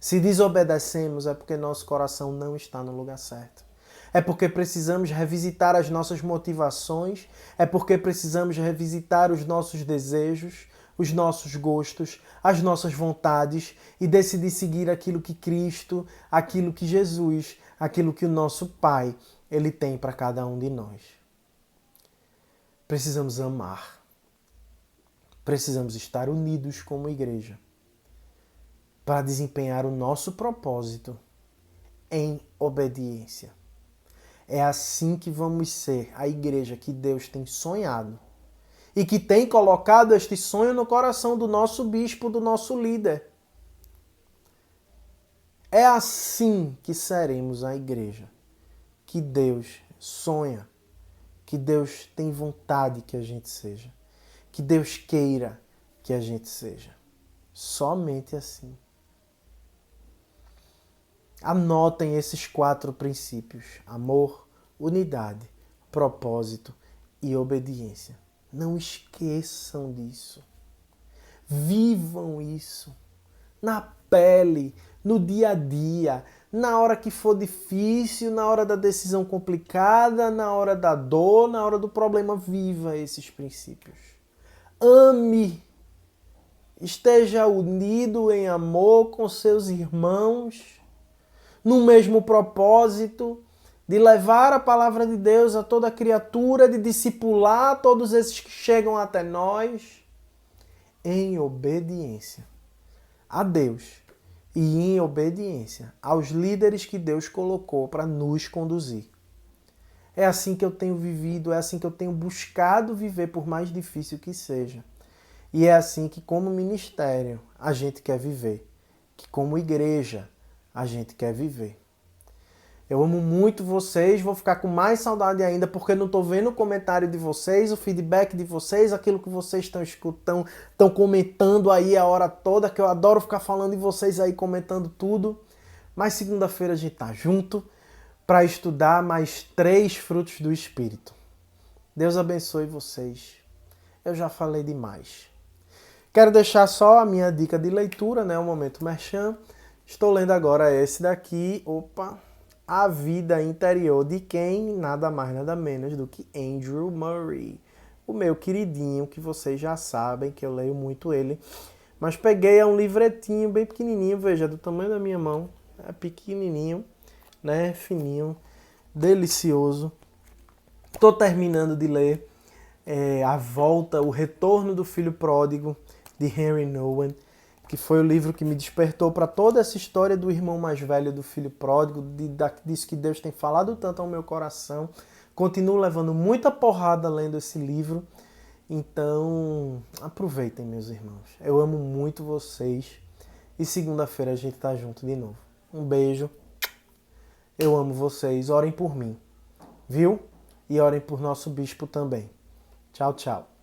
Speaker 1: Se desobedecemos é porque nosso coração não está no lugar certo. É porque precisamos revisitar as nossas motivações, é porque precisamos revisitar os nossos desejos, os nossos gostos, as nossas vontades e decidir seguir aquilo que Cristo, aquilo que Jesus, aquilo que o nosso Pai, Ele tem para cada um de nós. Precisamos amar. Precisamos estar unidos como igreja para desempenhar o nosso propósito em obediência. É assim que vamos ser a igreja que Deus tem sonhado e que tem colocado este sonho no coração do nosso bispo, do nosso líder. É assim que seremos a igreja que Deus sonha, que Deus tem vontade que a gente seja, que Deus queira que a gente seja. Somente assim. Anotem esses 4 princípios: amor, unidade, propósito e obediência. Não esqueçam disso. Vivam isso na pele, no dia a dia, na hora que for difícil, na hora da decisão complicada, na hora da dor, na hora do problema. Viva esses princípios. Ame. Esteja unido em amor com seus irmãos, no mesmo propósito de levar a palavra de Deus a toda criatura, de discipular todos esses que chegam até nós, em obediência a Deus e em obediência aos líderes que Deus colocou para nos conduzir. É assim que eu tenho vivido, é assim que eu tenho buscado viver, por mais difícil que seja. E é assim que, como ministério, a gente quer viver, que como igreja, a gente quer viver. Eu amo muito vocês, vou ficar com mais saudade ainda porque não estou vendo o comentário de vocês, o feedback de vocês, aquilo que vocês estão escutando, estão comentando aí a hora toda, que eu adoro ficar falando de vocês aí, comentando tudo. Mas segunda-feira a gente tá junto para estudar mais 3 frutos do Espírito. Deus abençoe vocês. Eu já falei demais. Quero deixar só a minha dica de leitura, né? O Momento Merchan. Estou lendo agora esse daqui. Opa! A Vida Interior de quem? Nada mais, nada menos do que Andrew Murray. O meu queridinho, que vocês já sabem que eu leio muito ele. Mas peguei um livretinho bem pequenininho, veja, do tamanho da minha mão. É pequenininho, né? Fininho, delicioso. Estou terminando de ler A Volta, O Retorno do Filho Pródigo, de Henry Nouwen, que foi o livro que me despertou para toda essa história do irmão mais velho do filho pródigo, disso que Deus tem falado tanto ao meu coração. Continuo levando muita porrada lendo esse livro, então aproveitem, meus irmãos. Eu amo muito vocês e segunda-feira a gente tá junto de novo. Um beijo, eu amo vocês, orem por mim, viu? E orem por nosso bispo também. Tchau, tchau.